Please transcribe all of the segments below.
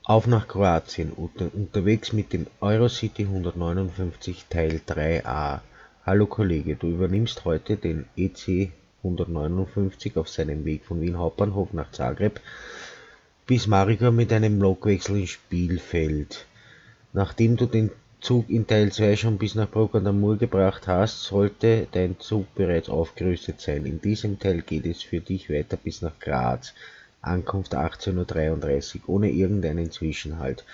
Auf nach Kroatien, unterwegs mit dem Eurocity 159 Teil 3a. Hallo Kollege, du übernimmst heute den EC159 auf seinem Weg von Wien Hauptbahnhof nach Zagreb bis Maribor mit einem Lokwechsel in Spielfeld. Nachdem du den Zug in Teil 2 schon bis nach Bruck an der Mur gebracht hast, sollte dein Zug bereits aufgerüstet sein. In diesem Teil geht es für dich weiter bis nach Graz. Ankunft 18:33 Uhr, ohne irgendeinen Zwischenhalt.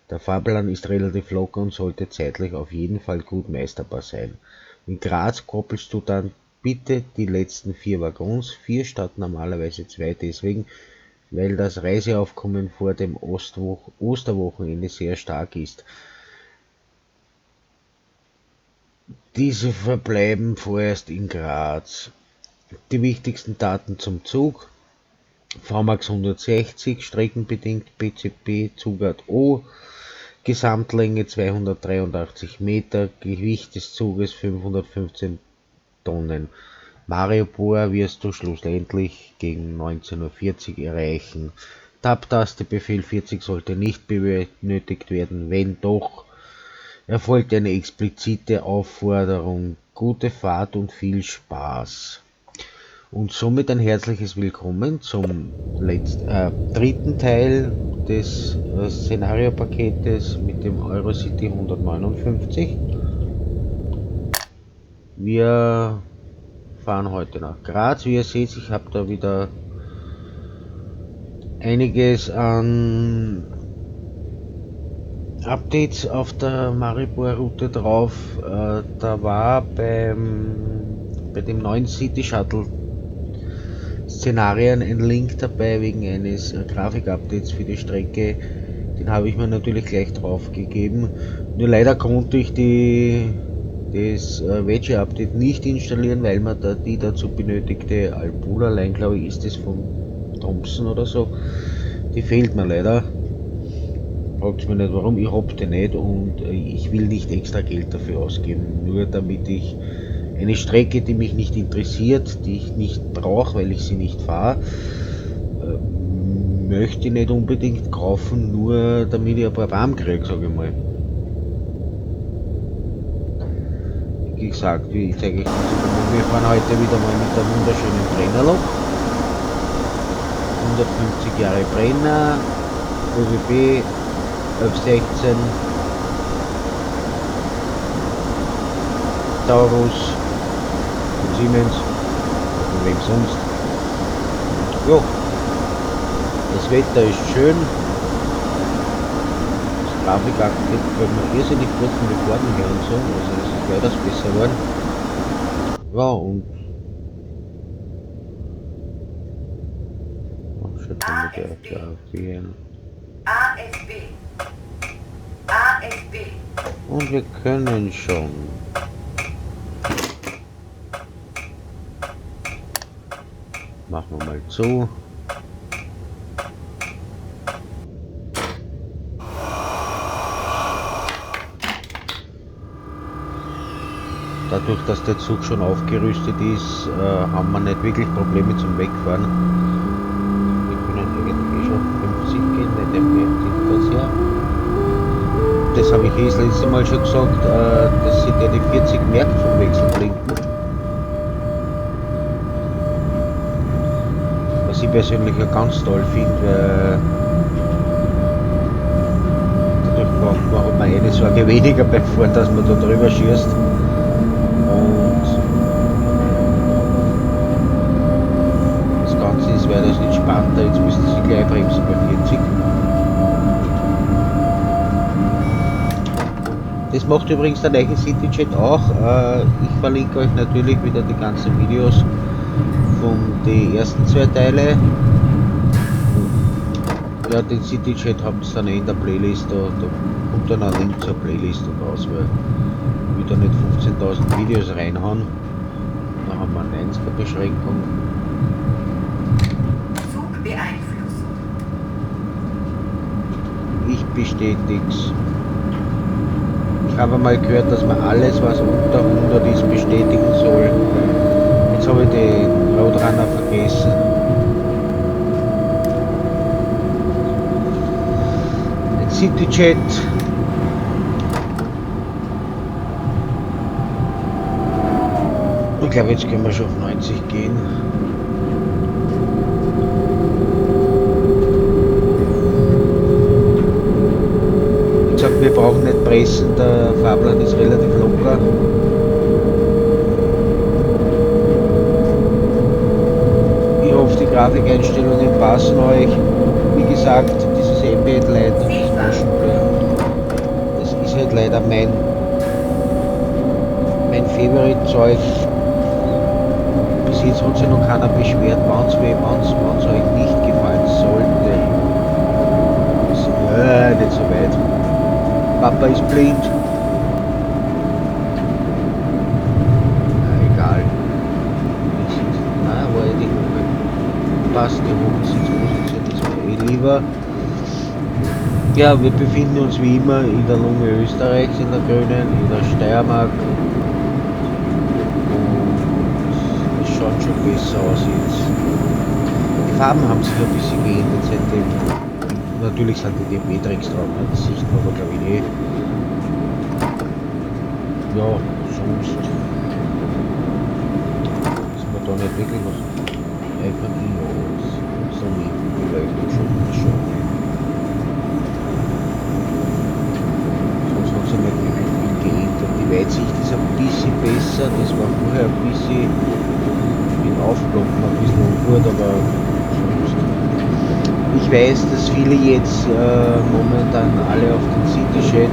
Der Fahrplan ist relativ locker und sollte zeitlich auf jeden Fall gut meisterbar sein. In Graz koppelst du dann bitte die letzten 4 Waggons, 4 statt normalerweise 2, deswegen, weil das Reiseaufkommen vor dem Osterwochenende sehr stark ist. Diese verbleiben vorerst in Graz. Die wichtigsten Daten zum Zug: VMAX 160, streckenbedingt PCP Zugart O, Gesamtlänge 283 Meter, Gewicht des Zuges 515 Tonnen. Maribor wirst du schlussendlich gegen 19:40 Uhr erreichen. Tab-Taste Befehl 40 sollte nicht benötigt werden, wenn doch, erfolgt eine explizite Aufforderung. Gute Fahrt und viel Spaß. Und somit ein herzliches Willkommen zum dritten Teil des Szenario-Paketes mit dem Eurocity 159. Wir fahren heute nach Graz. Wie ihr seht, ich habe da wieder einiges an Updates auf der Maribor-Route drauf. Da war bei dem neuen City Shuttle Szenarien ein Link dabei wegen eines Grafik-Updates für die Strecke. Den habe ich mir natürlich gleich drauf gegeben. Nur leider konnte ich das Veggie-Update nicht installieren, weil man da die dazu benötigte Albula-Line, glaube ich, ist das von Thompson oder so, die fehlt mir leider. Fragt mich nicht warum, ich hab die nicht und ich will nicht extra Geld dafür ausgeben, nur damit ich eine Strecke, die mich nicht interessiert, die ich nicht brauche, weil ich sie nicht fahre, möchte ich nicht unbedingt kaufen, nur damit ich ein paar warm kriege, sage ich mal. Wie gesagt, ich zeige euch das. Wir fahren heute wieder mal mit einem wunderschönen Brennerlok. 150 Jahre Brenner, ÖBB 1116, Taurus, Siemens, von wem sonst. Jo, das Wetter ist schön. Das Grafikaktiv wird mir irrsinnig gut von den Farben her und so, also es ist weitaus besser geworden. Ja, und schon mit der ASB. Und wir können schon. Machen wir mal zu. Dadurch, dass der Zug schon aufgerüstet ist, haben wir nicht wirklich Probleme zum Wegfahren. Wir können eigentlich schon 50 gehen, nicht mehr das her. Das habe ich das letzte Mal schon gesagt, das sind ja die 40 Merkt vom Wechselblinken. Was ich persönlich ja ganz toll finde, weil dadurch hat man eine Sorge weniger beim Fahren, dass man da drüber schießt. Und das Ganze ist weitaus entspannter. Jetzt müssen Sie gleich bremsen bei 40. Das macht übrigens der neue CityJet auch. Ich verlinke euch natürlich wieder die ganzen Videos von den ersten 2 Teile. Ja, den CityJet habt ihr dann in der Playlist, da kommt dann ein Link zur Playlist und raus, weil ich da nicht 15.000 Videos reinhauen. Dann haben wir eine 90er Beschränkung. Zugbeeinflussung. bestätig's. Ich habe mal gehört, dass man alles, was unter 100 ist, bestätigen soll. Jetzt habe ich den Roadrunner vergessen. Den CityChat. Ich glaube, jetzt können wir schon auf 90 gehen. Wie gesagt, wir brauchen nicht pressen, der Fahrplan ist relativ locker. Ich hoffe, die Grafikeinstellungen passen euch. Wie gesagt, dieses Ambient Light, das ist halt leider mein Favorite-Zeug. Bis jetzt hat sich noch keiner beschwert, wenn es euch nicht gefallen sollte. Nicht so weit. Papa ist blind. Na, egal. Na, wo er die Hohe passt, die Hochsitzposition ist mir eh lieber. Ja, wir befinden uns wie immer in der Lunge Österreichs, in der Grünen, in der Steiermark. Schaut schon besser aus jetzt. Die Farben haben sich ein bisschen geändert seitdem. Natürlich sind die Matrix drauf, das sieht man aber glaube ich eh. Ja, sonst ist man da nicht wirklich was. Einfach so nicht, vielleicht schon. Sonst hat sich nicht wirklich viel geändert. Die Weitsicht ist ein bisschen besser, das war vorher ein bisschen aufblocken, ein bisschen ungut, aber sonst. Ich weiß, dass viele jetzt momentan alle auf den CityChat,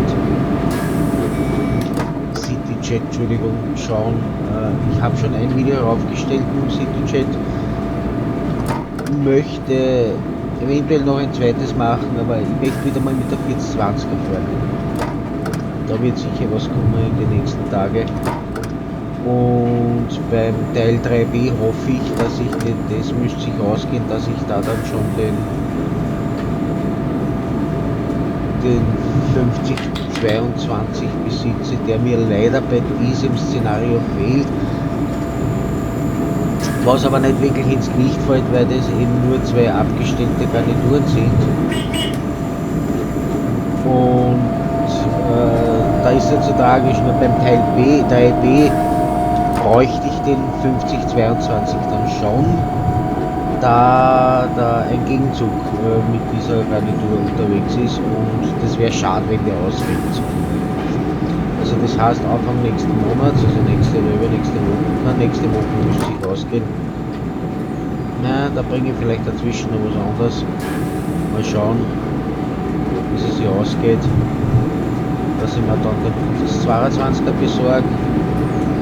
Entschuldigung, schauen. Ich habe schon ein Video aufgestellt im CityChat. Möchte eventuell noch ein zweites machen, aber ich möchte wieder mal mit der 4020er fahren. Da wird sicher was kommen in den nächsten Tagen. Und beim Teil 3b hoffe ich, dass ich das müsste sich ausgehen, dass ich da dann schon den 5022 besitze, der mir leider bei diesem Szenario fehlt. Was aber nicht wirklich ins Gewicht fällt, weil das eben nur zwei abgestellte Garnituren sind. Und da ist es so tragisch, nur beim Teil 3b bräuchte ich den 5022 dann schon, da ein Gegenzug mit dieser Garnitur unterwegs ist und das wäre schade, wenn der ausfällt. Also das heißt Anfang nächsten Monats, also nächste Woche müsste ich ausgehen. Na, da bringe ich vielleicht dazwischen noch was anderes. Mal schauen, wie es sich ausgeht. Dass ich mir dann den 5022er besorge.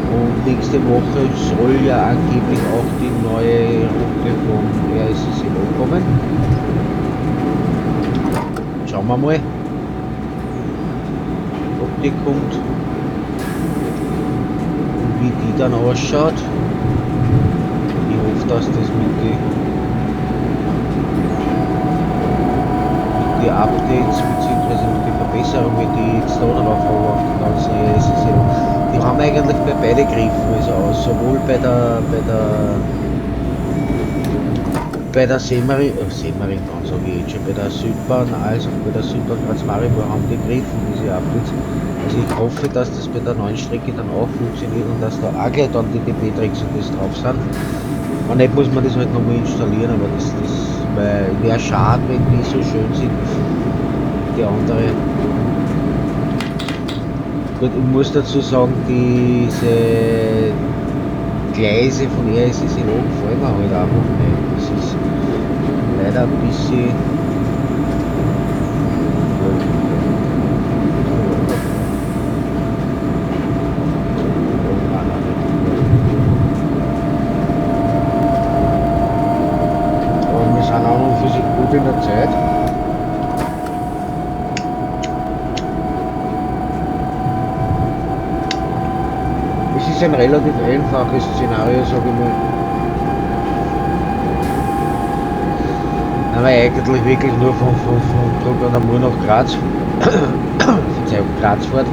Und nächste Woche soll ja angeblich auch die neue Route von EC159 kommen. Schauen wir mal, ob die kommt und wie die dann ausschaut. Ich hoffe, dass das mit den Updates bzw. mit den Verbesserungen, die jetzt da drauf haben auf den ganzen EC159, die haben eigentlich bei beide Griffen also aus, sowohl bei der Seemarinbahn, sage ich jetzt schon, bei der Südbahn als auch bei der Südbahn Graz-Maribor haben die Griffen diese Updates. Also ich hoffe, dass das bei der neuen Strecke dann auch funktioniert und dass da auch gleich dann die DP-Tricks und das drauf sind. Und nicht muss man das halt nochmal installieren, aber das wäre schade, wenn die so schön sind, die andere. Gut, ich muss dazu sagen, diese Gleise von EC159 gefallen mir halt einfach nicht. Das ist leider ein bisschen. Aber wir sind auch noch für sich gut in der Zeit. Es ist ein relativ einfaches Szenario, sage ich mal. haben wir eigentlich wirklich nur von Bruck an der Mur nach Graz, Verzeihung, Graz fährt.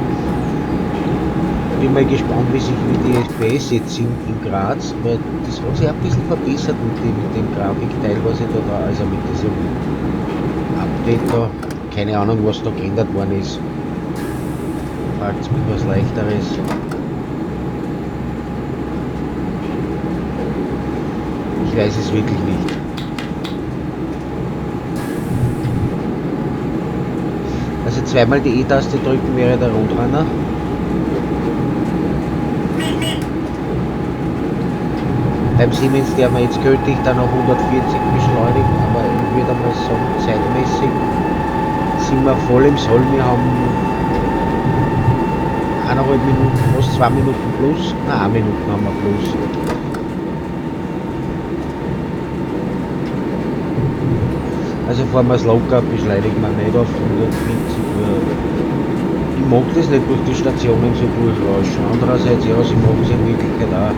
Bin mal gespannt, wie die FPS jetzt sind in Graz, weil das hat sich ein bisschen verbessert mit dem Grafikteil, was ich da, also mit diesem Update da. Keine Ahnung, was da geändert worden ist. Fragt mich was Leichteres. Ich weiß es wirklich nicht. Also zweimal die E-Taste drücken wäre der Rundrenner. Beim Siemens darf man jetzt gültig dann auf 140 beschleunigen, aber ich würde mal sagen, zeitmäßig sind wir voll im Soll. Wir haben 1,5 Minuten, fast 2 Minuten plus, nein, 1 Minute haben wir plus. Also fahren wir es locker, beschleunigen wir nicht auf 140. Ich mag das nicht durch die Stationen so durchrauschen. Andererseits, ja, sie machen es in Wirklichkeit auch.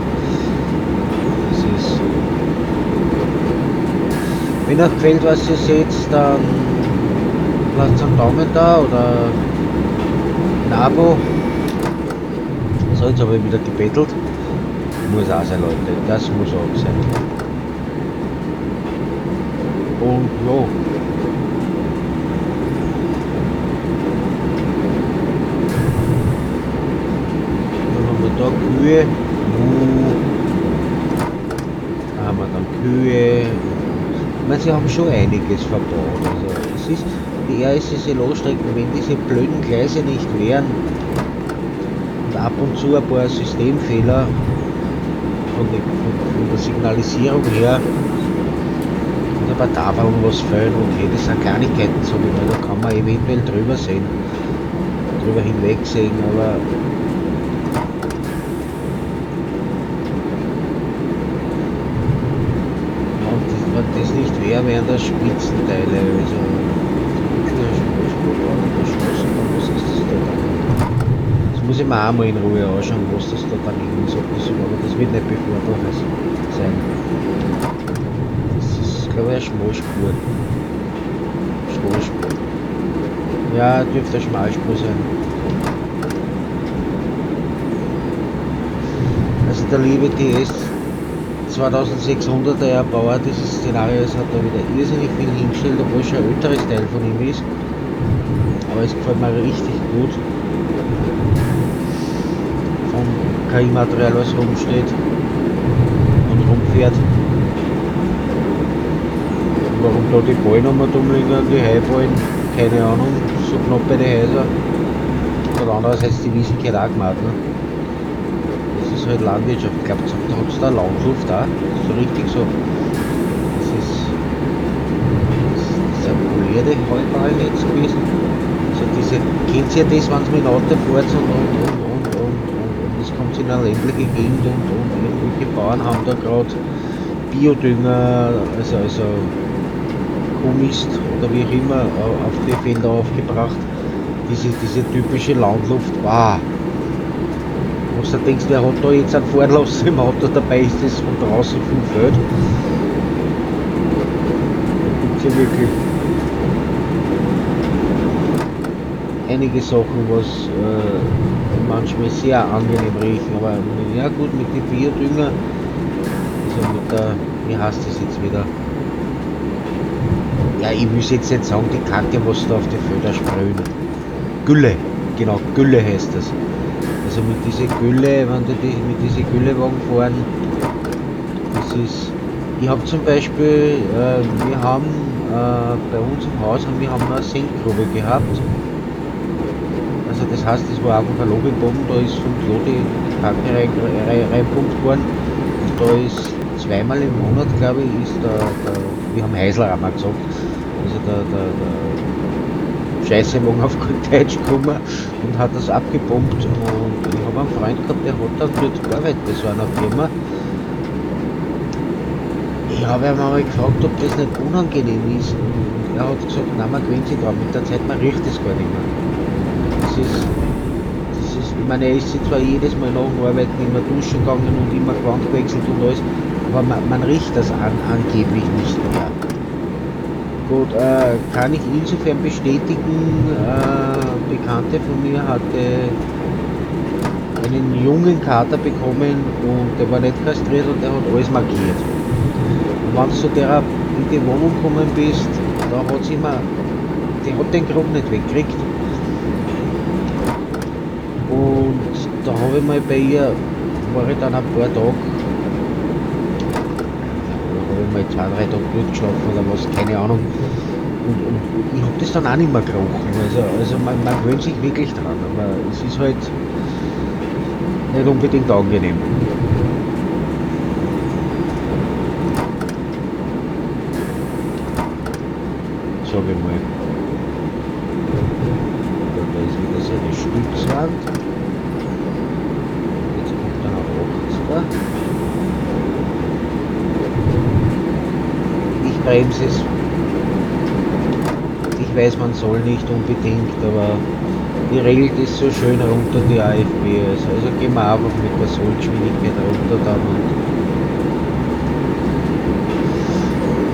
Das ist, wenn euch gefällt, was ihr seht, dann lasst einen Daumen da oder ein Abo. So, jetzt habe ich wieder gebettelt. Muss auch sein, Leute. Das muss auch sein. Und ja. Dann haben wir da Kühe. Da haben wir dann Kühe. Ich meine, sie haben schon einiges verbaut. Also es ist die RSSLO-Strecken, wenn diese blöden Gleise nicht wären und ab und zu ein paar Systemfehler von der Signalisierung her, aber da war was fehlen, okay, das sind Kleinigkeiten, so wie da kann man eventuell drüber sehen, drüber hinweg sehen, aber wenn das nicht wäre, wären das Spitzenteile, also was ist das da dann? Das muss ich mir auch mal in Ruhe anschauen, was das da dann ist, ob das, aber das wird nicht bevorzugt sein. Aber eine Schmalspur. Ja, dürfte eine Schmalspur sein. Also der liebe TS2600, der Erbauer dieses Szenarios, hat da wieder irrsinnig viel hingestellt, obwohl es schon ein älteres Teil von ihm ist. Aber es gefällt mir richtig gut. Vom KI-Material, was rumsteht und rumfährt. Warum da die Ballen nochmal dumm liegen, die Heuballen, keine Ahnung, so knapp bei den Häusern. Und andererseits die Wiesen gehört auch gemacht. Ne? Das ist halt Landwirtschaft. Ich glaube, da hat es da Landluft auch, so richtig so. Das ist ein polierte Heuballen jetzt gewesen. Also diese, kennt ihr das, wenn es mit dem Auto fährt und es kommt in eine ländliche Gegend und irgendwelche Bauern haben da gerade Biodünger, also Kuhmist oder wie auch immer auf die Felder aufgebracht. Diese typische Landluft, wow. Was du denkst, wer hat da jetzt einen Vorlass im Auto, dabei ist es von draußen viel Feld. Da gibt es ja wirklich einige Sachen, was manchmal sehr angenehm riechen, aber ja gut, mit den Biodünger, also mit der, wie heißt das jetzt wieder? Ja, ich will jetzt nicht sagen, die Kacke, was da auf die Felder sprühen. Gülle, genau, Gülle heißt das. Also mit dieser Gülle, wenn die mit diesen Güllewagen fahren, das ist, ich habe zum Beispiel, wir haben bei uns im Haus, wir haben eine Senkgrube gehabt. Also das heißt, das war einfach ein Loch im Boden, da ist vom Klo die Kacke reinpumpt worden. Und da ist zweimal im Monat, glaube ich, ist wir haben Heisler einmal gesagt, also der Scheißewagen auf gut Deutsch gekommen und hat das abgepumpt. Und ich habe einen Freund gehabt, der hat dann dort gearbeitet bei so einer Firma. Ich habe ihn mal gefragt, ob das nicht unangenehm ist. Und er hat gesagt, nein, man gewöhnt sich dran, mit der Zeit, man riecht das gar nicht mehr. Das ist, ich meine, er ist zwar jedes Mal nach dem Arbeiten immer duschen gegangen und immer Gewand gewechselt und alles, aber man riecht das angeblich nicht mehr. Gut, kann ich insofern bestätigen, Bekannte von mir hatte einen jungen Kater bekommen und der war nicht kastriert und der hat alles markiert. Und wenn du zu der in die Wohnung gekommen bist, da hat sie immer, die hat den Grund nicht weggekriegt. Und da habe ich mal bei ihr, war ich dann ein paar Tage, habe ich mal 2-3 Tage durchgeschlafen oder was, keine Ahnung. Und ich habe das dann auch nicht mehr gerochen. Also man gewöhnt sich wirklich dran, aber es ist halt nicht unbedingt angenehm. Sag ich mal. Da ist wieder so eine Stützwand. Jetzt kommt dann auch 80er. Ich bremse es. Ich weiß, man soll nicht unbedingt, aber die regelt ist so schön runter, die AFB. Also gehen wir einfach mit der Sollgeschwindigkeit runter dann.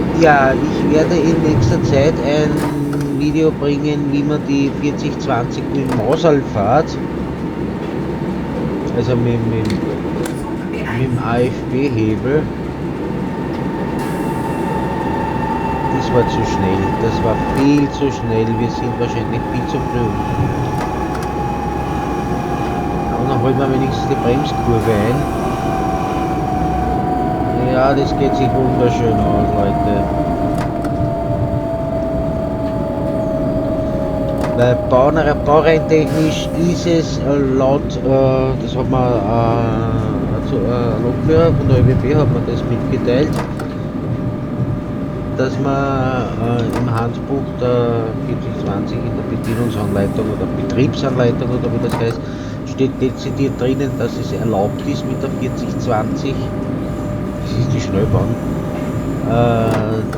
Und ja, ich werde in nächster Zeit ein Video bringen, wie man die 4020 mit dem Mausal fährt. Also mit dem AFB-Hebel. Das war zu schnell, das war viel zu schnell, wir sind wahrscheinlich viel zu früh. Und dann holen wir wenigstens die Bremskurve ein. Ja, das geht sich wunderschön aus, Leute. Weil baureintechnisch ist es laut, das hat man Lokführer von der ÖBB hat man das mitgeteilt, dass man im Handbuch der 4020 in der Bedienungsanleitung oder Betriebsanleitung oder wie das heißt, steht dezidiert drinnen, dass es erlaubt ist mit der 4020, das ist die Schnellbahn,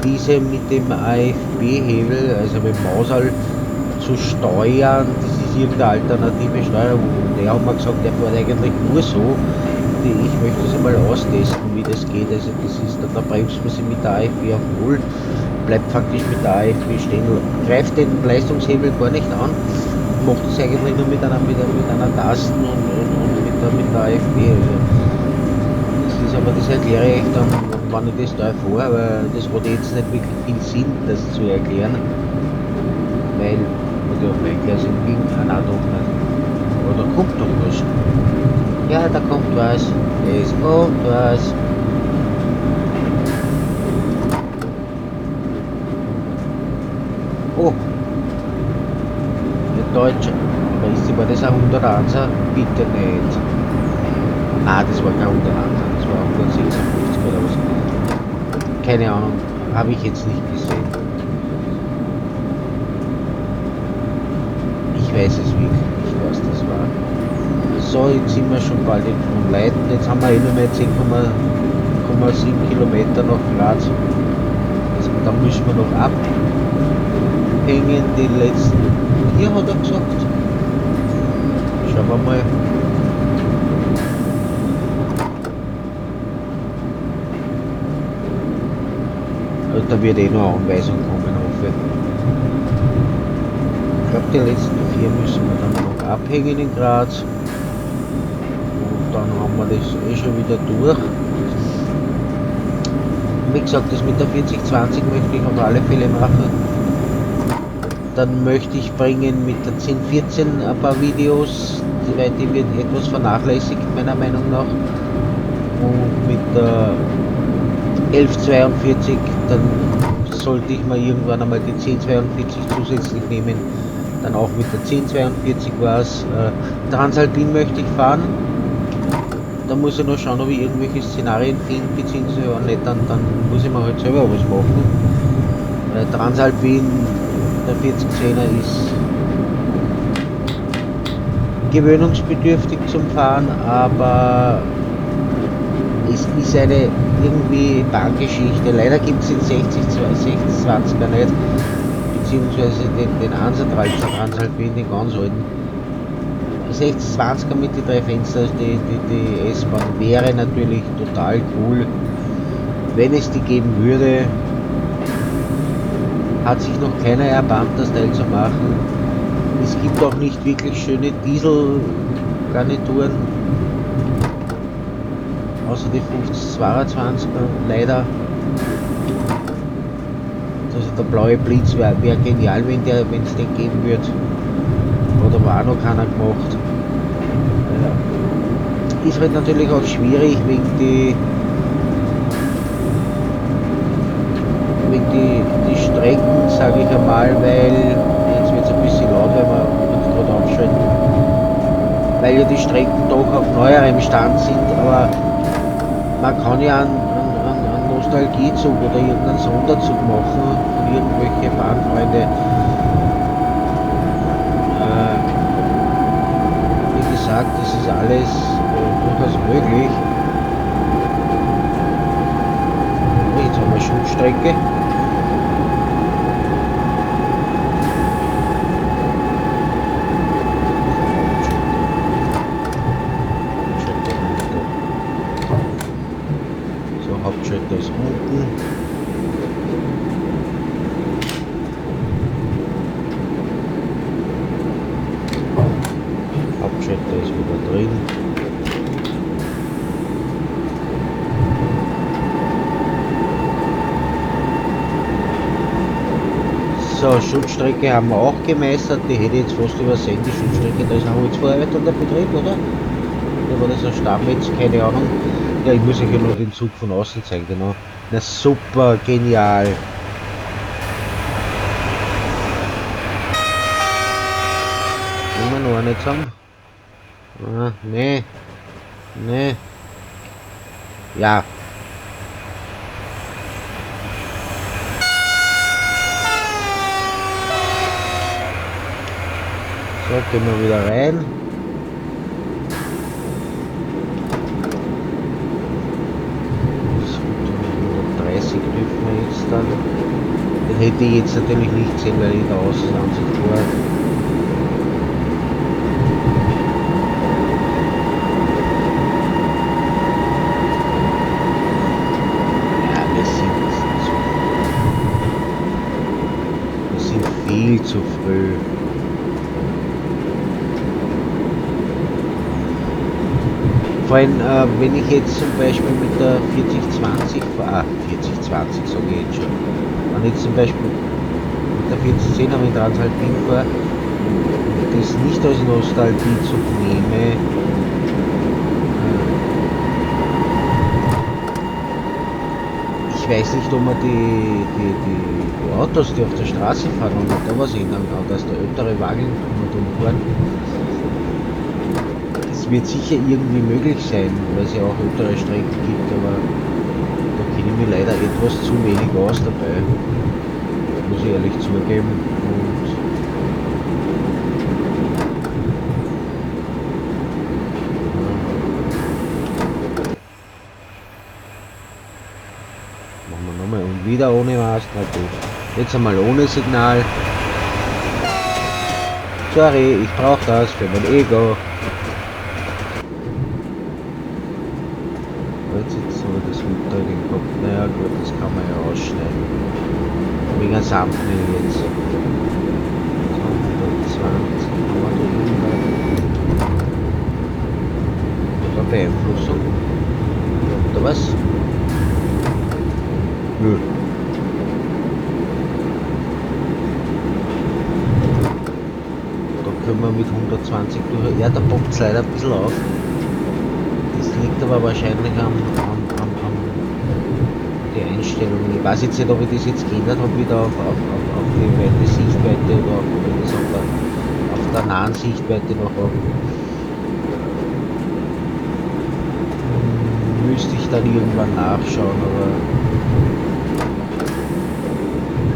diese mit dem AFB-Hebel, also mit dem Mausal zu steuern. Das ist irgendeine alternative Steuerung. Und der hat mir gesagt, der fährt eigentlich nur so. Ich möchte es einmal austesten, wie das geht. Also das ist, da bremst man sich mit der AFB auf 0, bleibt faktisch mit der AFB stehen, greift den Leistungshebel gar nicht an, macht es eigentlich nur mit einer Tasten und mit der AFB. Also das ist aber, das erkläre ich dann, wann ich das da vor, aber das hat jetzt nicht wirklich viel Sinn, das zu erklären, weil ja, mein Glas in Wien, nein, doch nicht. Aber da kommt doch was. Ja, da kommt was. Es kommt was. Oh. Der Deutsche. War das ein 101er? Bitte nicht. Nein, das war kein 101er. Das war 156 oder was. Keine Ahnung. Habe ich jetzt nicht gesehen. Ich weiß es wirklich nicht, was das war. So, jetzt sind wir schon bald in Leiden. Jetzt haben wir nur mehr 10,7 Kilometer nach Graz. Also, da müssen wir noch abhängen. Die letzten 4 hat er gesagt. Schauen wir mal. Da wird eh noch eine Anweisung kommen, hoffe ich. Ich glaube, die letzten 4 müssen wir dann noch abhängen in Graz. Und dann haben wir das eh schon wieder durch. Wie gesagt, das mit der 4020 möchte ich auf alle Fälle machen. Dann möchte ich bringen mit der 1014 ein paar Videos, weil die wird etwas vernachlässigt, meiner Meinung nach. Und mit der 1142, dann sollte ich mal irgendwann einmal die 1042 zusätzlich nehmen. Dann auch mit der 1042 war es. Transalpin möchte ich fahren. Da muss ich noch schauen, ob ich irgendwelche Szenarien finde, beziehungsweise auch nicht, dann muss ich mir halt selber was machen. Transalpin, der 4010er ist gewöhnungsbedürftig zum Fahren, aber es ist eine irgendwie Bahngeschichte. Leider gibt es den 6020er nicht, beziehungsweise den Ansatzalter Transalpin, den ganz alten. 6020er mit den 3 Fenster, die S-Bahn wäre natürlich total cool, wenn es die geben würde. hat sich noch keiner erbarmt, das Teil zu machen. Es gibt auch nicht wirklich schöne Dieselgarnituren, außer die 5022 leider. Also der blaue Blitz wäre genial, wenn es den geben wird. Oder war auch noch keiner gemacht. Ist halt natürlich auch schwierig wegen die Strecken, sage ich einmal, weil jetzt wird es ein bisschen laut, weil wir uns gerade abschalten, weil ja die Strecken doch auf neuerem Stand sind, aber man kann ja einen Nostalgiezug oder irgendeinen Sonderzug machen von irgendwelche Bahnfreunde. Wie gesagt, das ist alles durchaus möglich. Oh, jetzt haben wir Schutzstrecke. Hauptschalter ist unten. Hauptschalter ist wieder drin. So, Schutzstrecke haben wir auch gemeistert. Die hätte ich jetzt fast übersehen, die Schutzstrecke. Da ist ein Holzverarbeitender Betrieb, oder? Oder war das ein Stamm jetzt? Keine Ahnung. Ja, ich muss euch ja nur den Zug von außen zeigen, genau. Na super, genial. Wollen wir noch nicht haben? Ah, nee. Nee. Ja. So, gehen wir wieder rein. 30 dürfen wir jetzt dann. Den hätte ich jetzt natürlich nicht gesehen, weil ich da Außenansicht war. Ja, wir sind viel zu früh. Vor allem, wenn ich jetzt zum Beispiel mit der 4020 fahre, 4020 sage ich jetzt schon, wenn ich jetzt zum Beispiel mit der 4010 am Transalpin fahre und das nicht als Nostalgiezug nehme, ich weiß nicht, ob man die Autos, die auf der Straße fahren und da was ändern kann, dass der ältere Wagen umfahren. Wird sicher irgendwie möglich sein, weil es ja auch ältere Strecken gibt, aber da kenne ich mir leider etwas zu wenig aus dabei, muss ich ehrlich zugeben. Und machen wir nochmal und wieder ohne Mast, na gut. Jetzt einmal ohne Signal. Sorry, ich brauche das für mein Ego. Jetzt so das Mutter gehabt. Naja gut, das kann man ja ausschneiden. Wegen der Thumbnail jetzt. 120 haben wir da irgendwann. Oder Beeinflussung. Oder was? Nö. Da können wir mit 120 durch. Ja, da poppt es leider ein bisschen auf. Das liegt aber wahrscheinlich an die Einstellungen. Ich weiß jetzt nicht, ob ich das jetzt geändert habe, wieder auf die weite Sichtweite oder ob ich das auf der nahen Sichtweite noch habe. Müsste ich dann irgendwann nachschauen, aber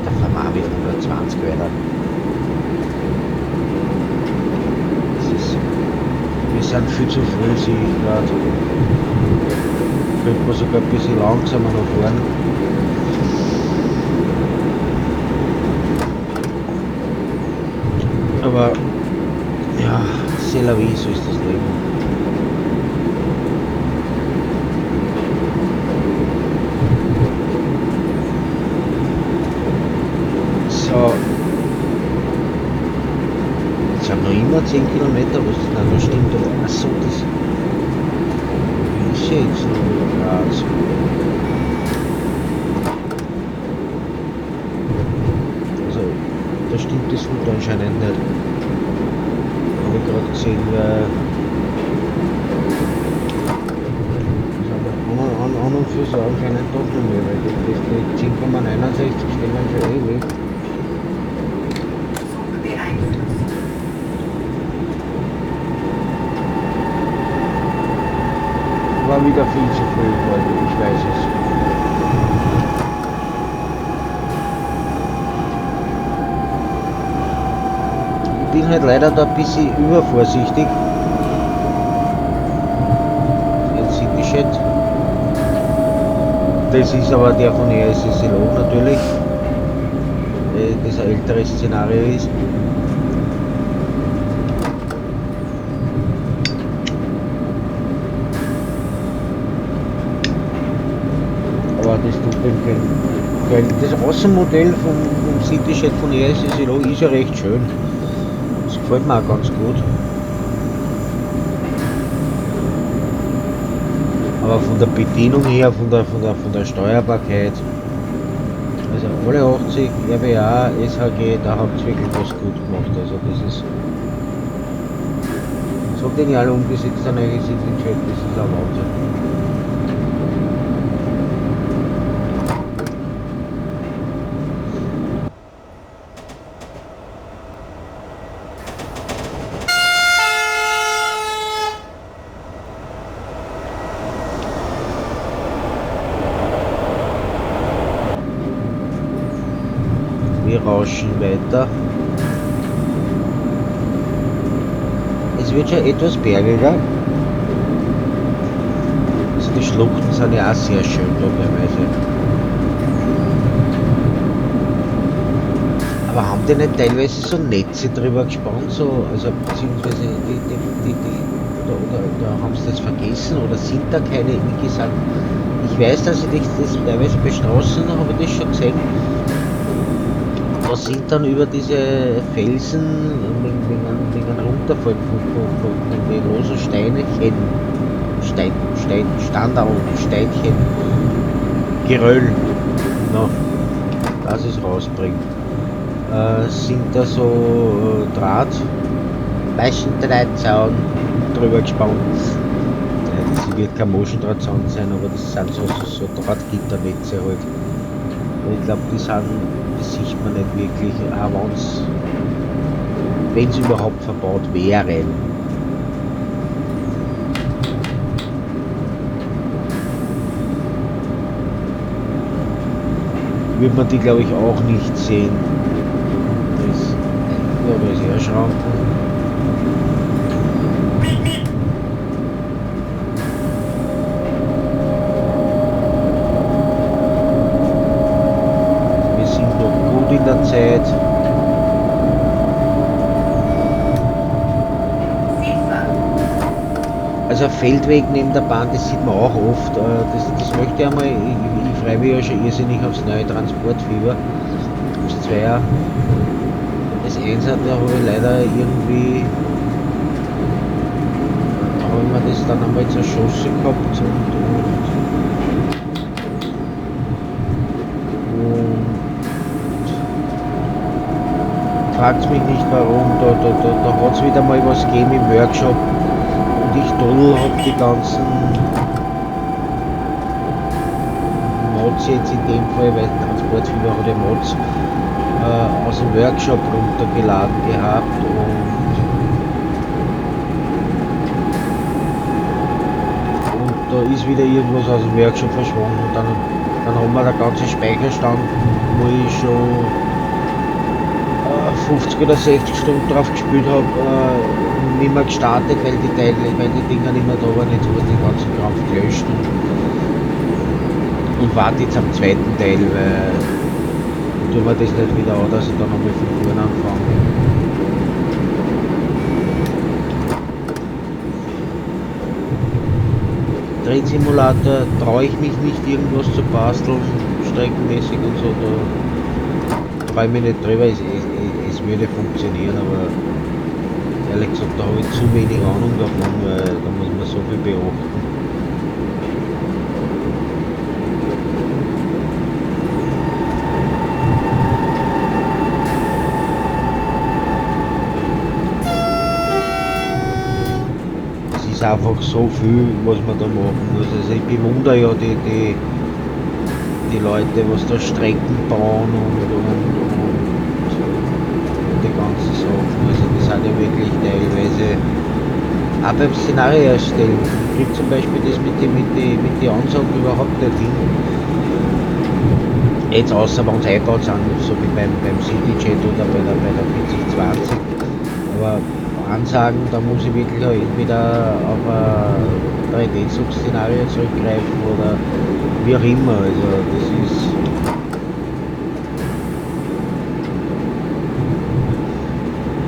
da fahren wir auch mit 120 weiter. Wir sind viel zu früh, sehe ich gerade. Könnte man sogar ein bisschen langsamer noch fahren. Aber ja, c'est la vie, so ist das Leben. So, Es sind noch immer 10 Kilometer, was das dann noch stimmt, aber achso, das ist jetzt noch Graz. Also, da stimmt das Route anscheinend nicht. Habe ich gerade gesehen, an und für sich anscheinend doch noch mehr, weil die 10,69 stehen dann schon ewig. War wieder viel zu früh, Leute, ich weiß es. Ich bin halt leider da ein bisschen übervorsichtig. Jetzt City-Chat. Das ist aber der von EC159 natürlich, das ein älteres Szenario ist. Aber das tut dem kein. Das Außenmodell vom City-Chat von EC159 ist ja recht schön. Das gefällt mir auch ganz gut. Aber von der Bedienung her, von der Steuerbarkeit, also alle 80, RWA, SHG, da habt ihr wirklich was gut gemacht. Also das ist so genial umgesetzt, an euch sind in Chat, das ist ein Wahnsinn. Wir rauschen weiter. Es wird schon etwas bergiger. Also die Schluchten sind ja auch sehr schön, logischerweise. Aber haben die nicht teilweise so Netze drüber gespannt, so, also beziehungsweise oder haben sie das vergessen oder sind da keine, wie gesagt, ich weiß, dass ich das teilweise bei Straßen habe ich das schon gesehen. Da sind dann über diese Felsen wegen Runterfallen von den losen Steinchen, Steinchen, Geröll, noch, dass es rausbringt. Sind da so Maschendrahtzaun drüber gespannt. Das wird kein Maschendrahtzaun sein, aber das sind so Drahtgitternetze halt. Und ich glaube, das sieht man nicht wirklich, auch wenn es überhaupt verbaut wären. Wird man die, glaube ich, auch nicht sehen. Das ist erschranken. Wir sind noch gut in der Zeit. Also ein Feldweg neben der Bahn, das sieht man auch oft. Das möchte ich einmal, ich freue mich ja schon irrsinnig aufs neue Transportfieber. Das 2er. Das 1er, da habe ich leider irgendwie, da habe ich mir das dann einmal zerschossen gehabt und fragt mich nicht warum, da hat es wieder mal was gegeben im Workshop. Und ich Doll habe die ganzen Mods jetzt in dem Fall, weil Transportfieber hat ja Mods aus dem Workshop runtergeladen gehabt und da ist wieder irgendwas aus dem Workshop verschwunden und dann haben wir der ganze Speicherstand, wo ich schon 50 oder 60 Stunden drauf gespielt habe, nicht mehr gestartet, weil die Dinger nicht mehr da waren, jetzt habe ich den ganzen Krampf gelöscht und warte jetzt am zweiten Teil, weil tun wir das nicht wieder an, dass ich dann nochmal von vorne anfange. Drehsimulator traue ich mich nicht irgendwas zu basteln, streckenmäßig und so, da traue ich mich nicht drüber, es würde funktionieren, aber Ehrlich gesagt, da habe ich zu wenig Ahnung davon, weil da muss man so viel beachten. Es ist einfach so viel, was man da machen muss. Also ich bewundere ja die Leute, was da Strecken bauen und die ganzen Sachen. Also die sind ja wirklich teilweise auch beim Szenario erstellen. Ich kriege zum Beispiel das mit den Ansagen überhaupt nicht hin. Jetzt außer wenn es eingebaut sind, so wie beim CityJet oder bei der 4020. Aber Ansagen, da muss ich wirklich auch entweder auf ein 3D-Zug-Szenario zurückgreifen oder wie auch immer. Also das ist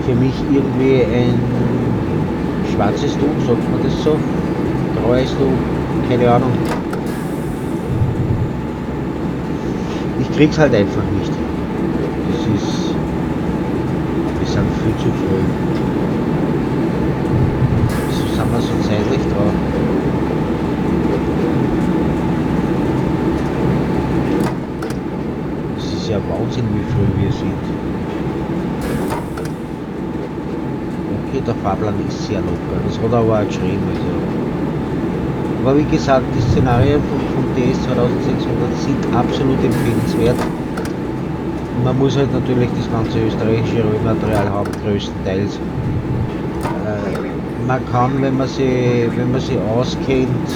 für mich irgendwie ein schwarzes Tuch, sagt man das so? Graues Tuch, keine Ahnung. Ich krieg's halt einfach nicht. Das ist, wir sind viel zu früh. So sind wir so zeitlich drauf. Es ist ja Wahnsinn, wie früh wir sind. Okay, der Fahrplan ist sehr locker. Das hat er aber auch geschrieben. Also. Aber wie gesagt, die Szenarien von TS2600 sind absolut empfehlenswert. Man muss halt natürlich das ganze österreichische Rohmaterial haben, größtenteils. Man kann, wenn man sie auskennt,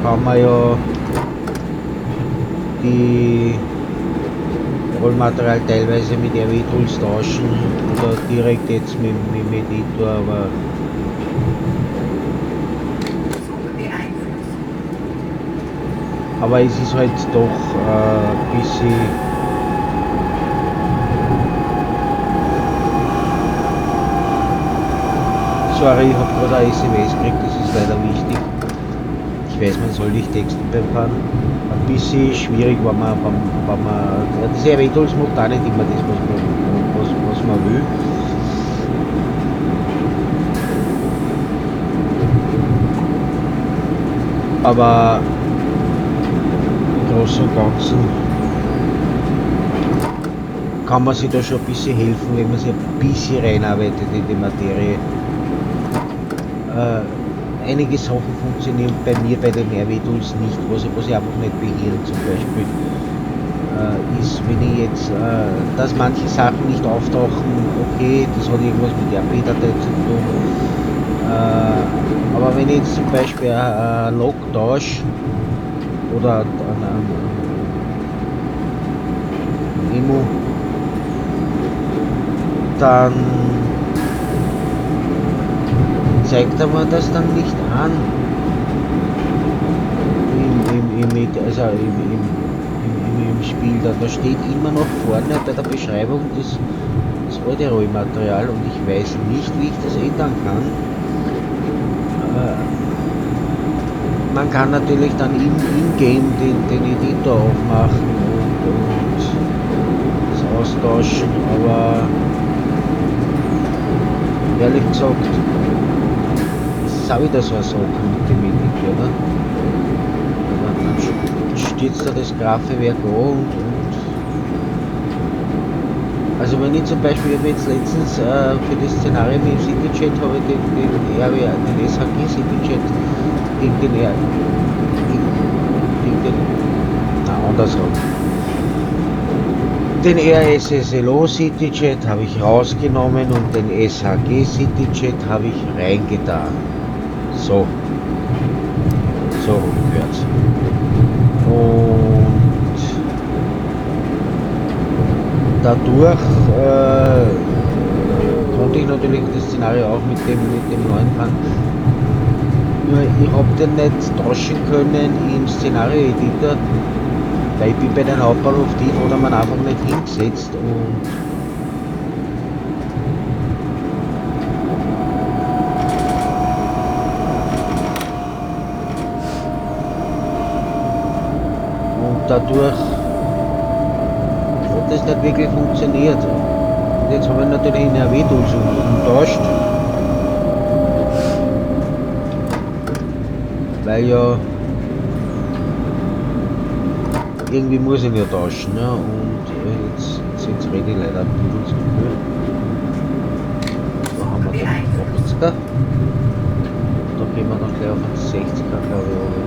kann man ja die Rollmaterial teilweise mit RW-Tools tauschen oder direkt jetzt mit dem Editor, aber es ist halt doch ein bisschen sorry, ich habe gerade eine SMS gekriegt, das ist leider wichtig. Ich weiß, man soll nicht texten beim Fahren. Ein bisschen schwierig, wenn man diese RW-Tools macht auch nicht immer das, was man will. Aber im Großen und Ganzen kann man sich da schon ein bisschen helfen, wenn man sich ein bisschen reinarbeitet in die Materie. Einige Sachen funktionieren bei mir bei den RW-Tools nicht, was ich einfach nicht behieren. Zum Beispiel ist, wenn ich jetzt, dass manche Sachen nicht auftauchen, okay, das hat irgendwas mit der RP-Datei zu tun. Aber wenn ich jetzt zum Beispiel ein Log tausche oder ein Memo, dann zeigt er mir das dann nicht an im Spiel. Da steht immer noch vorne bei der Beschreibung das alte Rohmaterial und ich weiß nicht, wie ich das ändern kann. Man kann natürlich dann in-game den Editor aufmachen und das austauschen, aber ehrlich gesagt, das ist auch wieder so eine Sache mit dem Editor, oder? Dann stürzt er das Grafewerk an und also wenn ich zum Beispiel, ich habe jetzt letztens für das Szenario mit dem CityJet habe ich den SHG CityJet gegen den andersrum. Den RSSLO CityJet habe ich rausgenommen und den SHG CityJet habe ich reingetan. So rückwärts. Und dadurch konnte ich natürlich das Szenario auch mit dem neuen fahren. Nur ich habe den nicht tauschen können im Szenario-Editor, weil ich bin bei den Hauptbahnhof tief oder man einfach nicht hingesetzt und dadurch hat das nicht wirklich funktioniert. Und jetzt haben wir natürlich in RW-Tools umtauscht. Weil ja irgendwie muss ich ihn ja tauschen, ja, und jetzt rede ich leider ein bisschen zu viel. Da haben wir den 80er. Da gehen wir dann gleich auf den 60er, glaube ich, oder?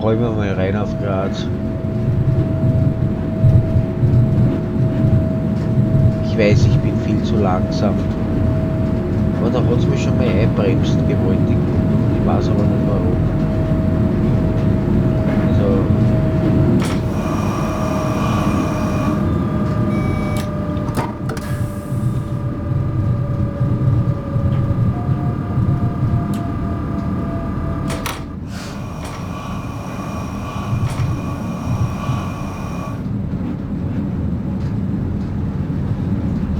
Räumen wir mal rein auf Graz. Ich weiß, ich bin viel zu langsam. Aber da hat es mich schon mal einbremst, gewaltig. Ich weiß aber nicht warum. Also.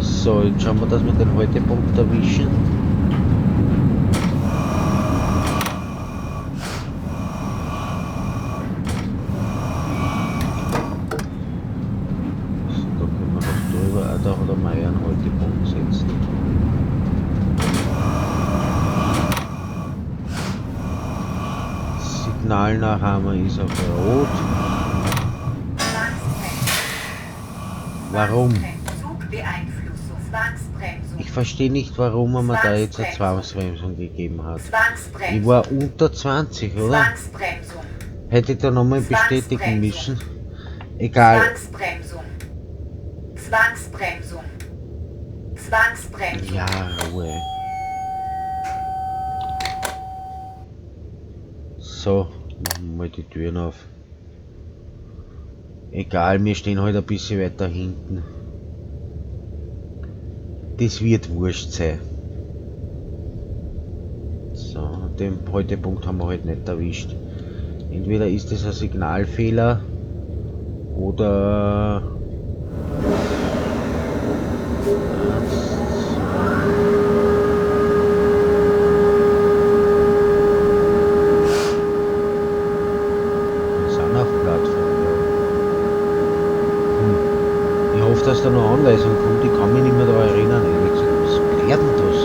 So, jetzt schauen wir, dass wir den Haltepunkt erwischen. Da können wir noch drüber, da hat er mal einen Haltepunkt gesetzt. Signal nach Hammer ist auf Rot. Warum? Ich verstehe nicht, warum man mir da jetzt eine Zwangsbremsung gegeben hat. Ich war unter 20, oder? Hätte ich da nochmal bestätigen müssen. Egal. Zwangsbremsung. Ja, Ruhe. So, machen wir mal die Türen auf. Egal, wir stehen halt ein bisschen weiter hinten. Das wird wurscht sein. So, den Haltepunkt haben wir halt nicht erwischt. Entweder ist das ein Signalfehler oder wir sind auf Plattform. Ich hoffe, dass da noch Anweisungen kommt. Ich kann mich nicht mehr daran erinnern. Ehrlich gesagt, was wäre denn das?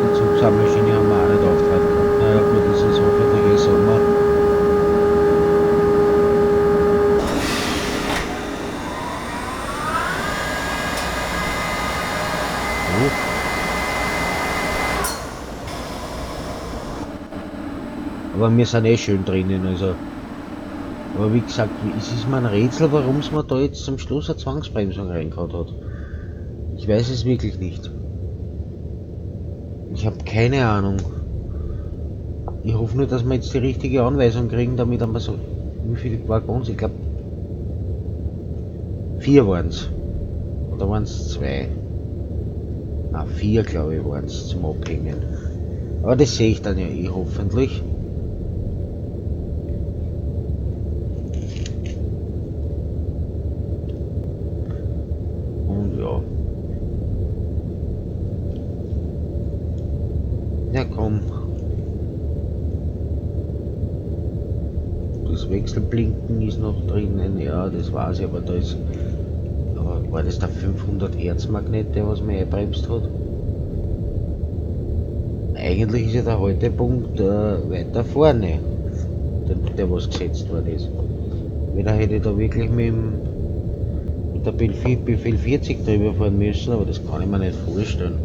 Die Zugsammelschiene haben wir auch nicht aufgetragen gehabt. Naja gut, das ist hoffentlich Sommer. Aber wir sind eh schön drinnen, also. Aber wie gesagt, es ist mir ein Rätsel, warum es mir da jetzt zum Schluss eine Zwangsbremsung reingehauen hat. Ich weiß es wirklich nicht. Ich habe keine Ahnung. Ich hoffe nur, dass wir jetzt die richtige Anweisung kriegen, damit haben wir so. Wie viele Waggons? Ich glaube 4 waren es. Oder waren es 2? Na, 4 glaube ich waren es zum Abhängen. Aber das sehe ich dann ja eh hoffentlich. Und ja. Ja komm. Das Wechselblinken ist noch drinnen, ja, das weiß ich, aber da ist. Aber war das der 500 Hertz Magnet, der was mir einbremst hat? Eigentlich ist ja der Haltepunkt weiter vorne, der was gesetzt worden ist. Wieder hätte ich da wirklich mit der Befehl 40 drüber fahren müssen, aber das kann ich mir nicht vorstellen.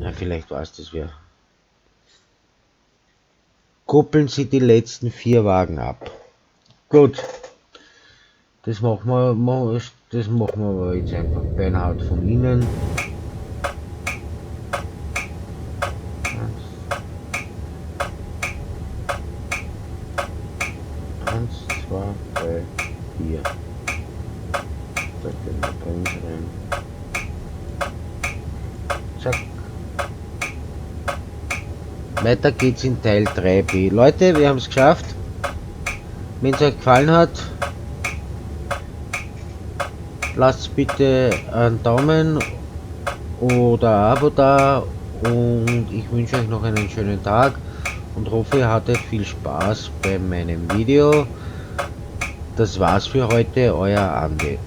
Ja, vielleicht weiß das wer. Koppeln Sie die letzten 4 Wagen ab. Gut. Das machen wir aber jetzt einfach beinhart von innen. 2, 3, 4. Da den Bremse rein. Zack. Weiter geht's in Teil 3b. Leute, wir haben es geschafft. Wenn es euch gefallen hat, lasst bitte einen Daumen oder ein Abo da und ich wünsche euch noch einen schönen Tag und hoffe, ihr hattet viel Spaß bei meinem Video. Das war's für heute, euer Andi.